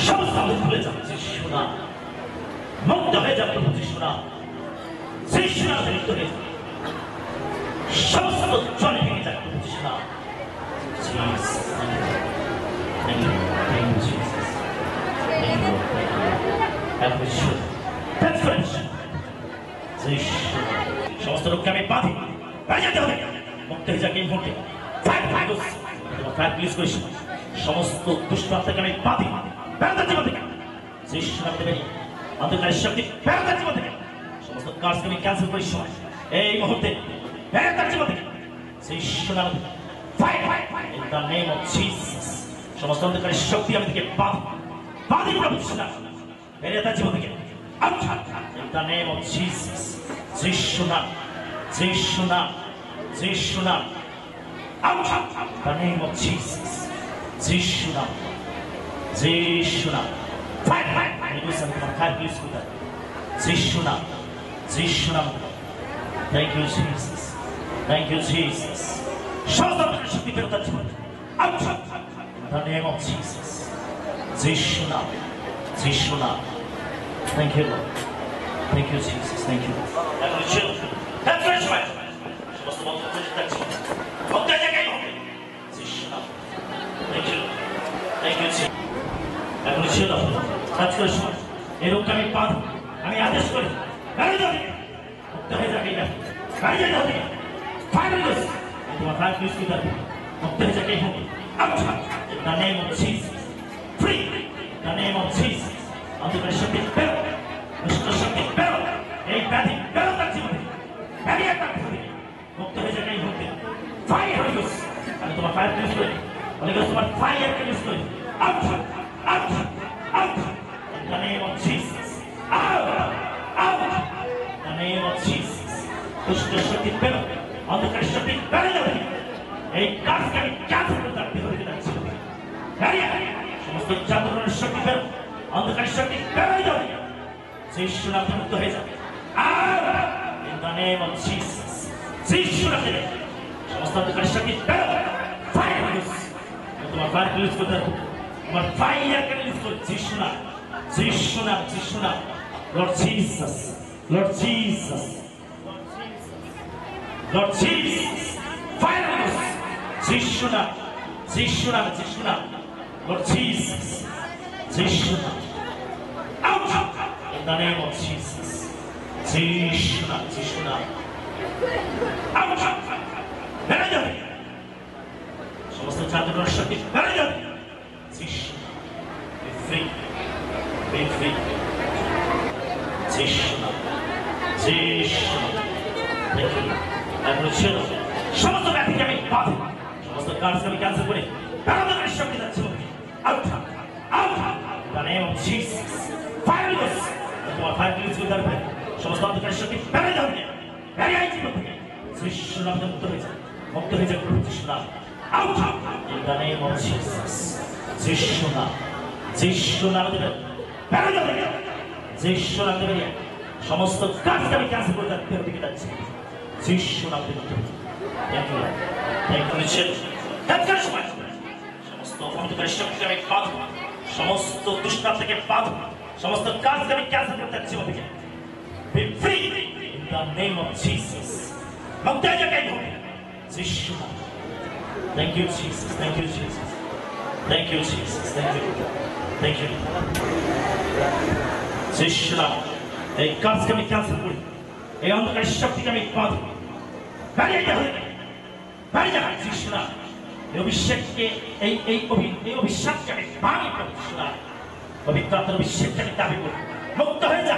সমস্ত ভুলে যাও যিশু নাম, মুক্ত হয়ে যাও প্রভু যিশু নাম, যিশু নামে মুক্ত হয়ে যাও, সমস্ত জলে ভেঙে যাক প্রভু যিশু নাম। সমস্ত লোককে আমি বাঁধি, বাজাতে হবে, মুক্ত হয়ে যাক এই মুহূর্তে। সমস্ত দুষ্ট আত্মাকে আমি বাঁধি, বেড়াতে জীবন থেকে যিশু নামে বেরিয়ে অন্ধকারের শক্তি বেড়াতে জীবন থেকে সমস্ত কাজকে আমি ক্যান্সেল করি সময় এই মুহূর্তে বেড়াতে জীবন থেকে যিশু নামে in the name of Jesus সমস্ত অন্ধকারের শক্তি আমি থেকে বাঁধি প্রভু যিশু নামে বেরিয়ে জীবন থেকে in the name of Jesus যিশু নাম, যিশু নাম, যিশু নাম, the name of Jesus যিশু নাম, যিশু নাম, যিশু নাম, যিশু নাম। Thank you Jesus, thank you Jesus। সমস্ত শক্তি ফেরত জীবন in the name of Jesus যিশু নাম, যিশু নাম। Thank you Lord, thank you Jesus, thank you। সমস্ত বন্ধ করে যাচ্ছে বন্ধ জায়গায় হবে যিশু নাম। Thank you, thank you Jesus। এখন ছিল কাজ করে সময় এই রোগকে আমি বাঁধব, আমি আদেশ করি গাড়ি যাবে মুক্ত হয়ে যাবে, গাড়ি যেতে হবে ফাইনাল তোমার ফাইভ ইউজ কি করবে মুক্ত হয়ে যাবে হবে the name of Jesus free, the name of Jesus। অন্তরের শক্তি বেরো, দুষ্ট শক্তি বেরো, এই ব্যাধি বেরো তার জীবনে, ব্যাধি একটা মুক্ত হয়ে যাবে হবে ফায়ার ইউজ। আমি তোমার ফায়ার ইউজ করি, অনেকে তোমার ফায়ার ইউজ করি out, out, out, in the name of Jesus, out, out, in the name of Jesus। দুষ্ট শক্তি বেরো, অন্ধকারের শক্তি বেড়ে যাবে, এই কাজকে আমি ক্যান্সেল করে তার বিরোধী যাচ্ছি। সমস্ত জাদুকরের শক্তি বেরো, অন্ধকারের শক্তি বেড়ে যাবে, যিশু নামে মুক্ত হয়ে যাবে out, in the name of Jesus। যিশু নামে সমস্ত অন্ধকারের শক্তি বেরো, ফায়ার ইউজ, তোমার ফায়ার ইউজ করতে হবে, তোমার ফায়ার কে ইউজ করো যিশু নাম, যিশু নাম, যিশু নাম। Lord Jesus, Lord Jesus, Lord Jesus, fire us, যিশু নাম, যিশু নাম, যিশু নাম। Lord Jesus, যিশু নাম, out, in the name of Jesus। যিশু নাম, যিশু নাম, out, বেড়ে যাবে, সমস্ত জাদুকরের শক্তি বেড়ে যাবে, যিশু নাম, be free, be free, যিশু নাম, যিশু নাম। Thank you। এখন ছিল সমস্ত ব্যাধিকে আমি বাঁধি, সমস্ত কাজকে আমি ক্যান্সেল করে বেড়ানোর শক্তি যাচ্ছে out, out, in the name of Jesus। Fire us, তোমার ফায়ার ইউজ করতে হবে, সমস্ত অন্ধকারের শক্তি বেড়ে যাবে, বেড়ে আই জীবন থেকে যিশু নাম মুক্ত হয়ে যায়, মুক্ত হয়ে যায় প্রভু যিশু নাম out, in the name of Jesus। যিশু নাম, যিশু নাম দেবে বেড়ে যাবে, যিশু নাম দেবে সমস্ত কাজকে আমি ক্যান্সেল করে তার দিকে যাচ্ছি, যিশু নাম দেবে। Thank you, thank you Jesus। সমস্ত অন্ধকারের শক্তিকে আমি বাঁধব, সমস্ত দুষ্টার থেকে বাঁধব, সমস্ত কাজকে আমি ক্যান্সেল করতে যাচ্ছি জীবন থেকে be free, in the name of Jesus। মুক্ত হয়ে যাবে যিশু নাম। Thank you Jesus, thank you Jesus, thank you Jesus, thank you, thank you। যিশু নাম এই কাজকে আমি ক্যান্সেল করি, এই অন্ধকারের শক্তিকে আমি বাঁধব, বেরিয়ে যাবে, বেরিয়ে যাবে যিশু নাম। এই অভিষেককে এই অভিশাপকে আমি ভাঙি প্রভু যিশু নাম। পবিত্র আত্মার অভিষেককে আমি দাবি করি, মুক্ত হয়ে যা,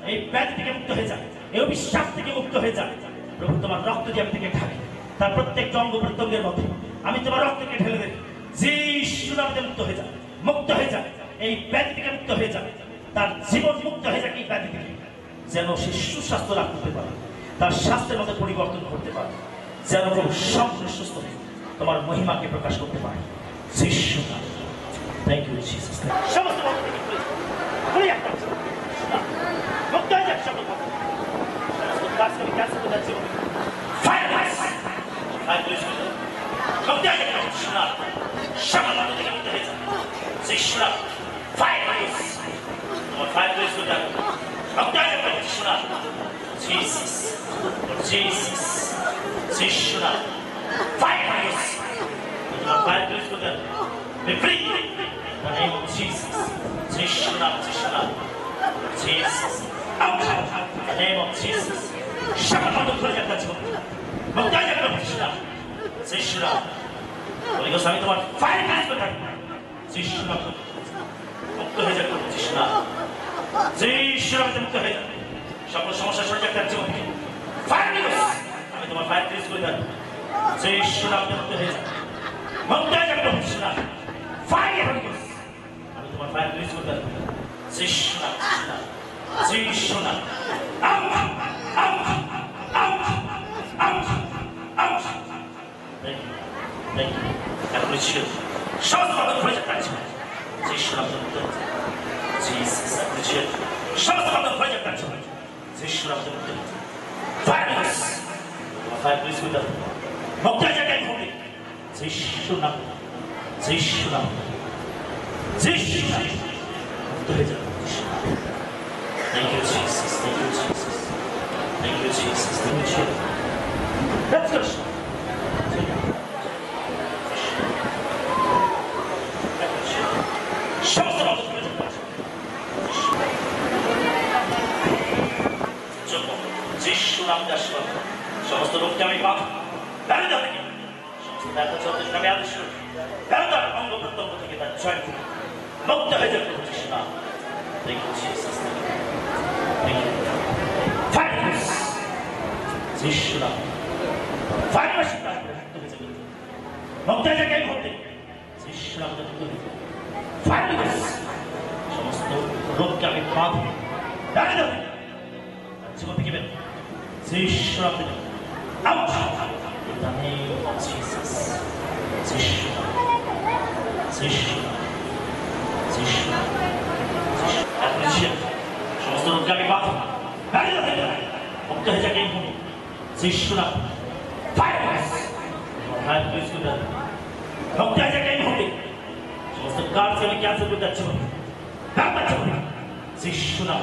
এই ব্যাধি থেকে মুক্ত হয়ে যা, এই অভিশাপ থেকে মুক্ত হয়ে যা প্রভু। তোমার রক্ত দিয়ে আমি থেকে ঢাকি, তার প্রত্যেকটা অঙ্গ প্রত্যঙ্গের মধ্যে আমি তোমার রক্তকে ঢেলে দেব, যিশু নামে মুক্ত হয়ে যা, মুক্ত হয়ে যা, এই ব্যাধি থেকে মুক্ত হয়ে যা, তার জীবন মুক্ত হয়ে যাক এই ব্যাধি থেকে, যেন সে সুস্বাস্থ্য লাভ করতে পারে, তার স্বাস্থ্যের মধ্যে পরিবর্তন করতে পারে, যেন প্রভু সম্পূর্ণ সুস্থ হয়ে তোমার মহিমাকে প্রকাশ করতে পারে যিশু নামে। Thank you Jesus. সমস্ত মুক্ত হয়ে যাক, সমস্ত কাজ আমি ক্যান্সেল করে যাচ্ছি, fire Krishna, five ways. Lord, five ways with that. Baptize them, Krishna. Jesus, Lord Jesus, Krishna, five ways. Lord, five ways with that. Be free in the name of Jesus. Krishna, Krishna, Jesus. Out in the name of Jesus. Shakamoto Project. Baptize them, Krishna. Krishna. Holy Ghost, আমি তোমার fire কাজ করে থাকি যিশু নামে মুক্ত হয়ে যাবে যিশু নাম যিশু নামে মুক্ত হয়ে যাবে সকল সমস্যা সরে যাবে তার জীবন থেকে ফায়ার নিউজ আমি তোমার ফায়ার কাজ করে থাকি যিশু নামে মুক্ত হয়ে যাবে মুক্ত হয়ে যাবে যিশু নাম ফায়ার নিউজ আমি তোমার ফায়ার কাজ করে থাকি যিশু নাম যিশু নাম out out out out out Thank you. I appreciate it. Shout out the project action. Jesus, I appreciate it. Shout out the project action. Violence. Five please with them. Moktaja can hold it. Zishunam. Zishunam. Zishunam. Thank you, Jesus. Thank you, Jesus. Thank you, Jesus. Thank you, Jesus. Let's go. সমস্ত রোগকে আমি পাব ব্যর্থতা থেকে সমস্ত ব্যর্থ চলতে আমি আদেশ করি ব্যর্থতার অঙ্গ প্রত্যঙ্গ থেকে তার জয় করি মুক্ত হয়ে যাবে Krishna thank you Jesus thank you ফাইনাস কৃষ্ণা ফাইনাস মুক্ত হয়ে যাবে মুক্ত হয়ে যাবে মুক্তি কৃষ্ণা মুক্ত হয়ে যাবে ফাইনাস সমস্ত রোগকে আমি পাব ব্যর্থতা থেকে জীবন থেকে বের Zishra, out in the name of Jesus. Zishra, Zishra, Zishra, Zishra. Appreciate. সমস্ত রোগকে আমি বাধা দাঁড়িয়ে থাকে মুক্ত হয়ে যাকে এই ভূমি Zishra, ফায়ারস ফায়ার প্লিজ করে মুক্ত হয়ে যাকে এই ভূমি সমস্ত কাজকে আমি ক্যান্সেল করে যাচ্ছি Zishra,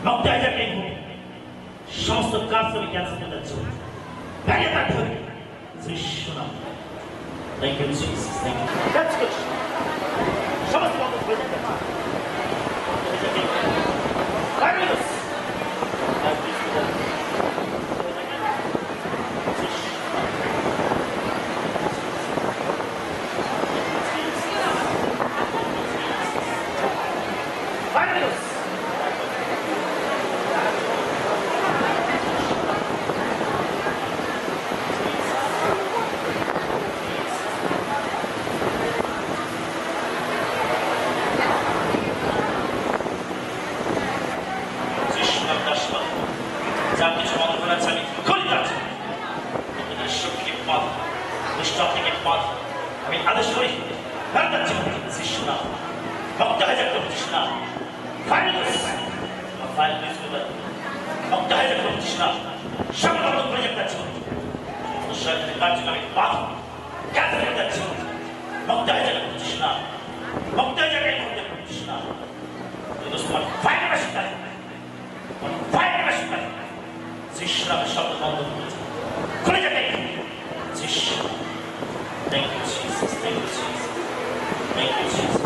মুক্ত হয়ে যাকে এই ভূমি সমস্ত কাজ আমি ক্যান্সেল করে যাচ্ছি ভেঙে থাকতে হবে যিশু নাম thank you Jesus thank you that's good সমস্ত বন্ধ হয়ে যাচ্ছে ফাইনাস আমি আদেশ করি ব্যর্থতা জীবন যিশু নাম মুক্ত হয়ে যাবে যিশু নাম ফাইনাস ফাইনাস মুক্ত হয়ে যাবে যিশু নাম সকল প্রজেক্ট জীবন শরীরের কার্যক্রম আমি বাধা ক্যান্সেল করে যাচ্ছি মুক্ত হয়ে যাবে যিশু নাম মুক্ত হয়ে যাবে যিশু নাম তোমার ফাইনাস ফাইনাস যিশু নামের শব্দ বন্ধ করে যাবে যিশু Thank you, Jesus. Thank you, Jesus. Thank you, Jesus.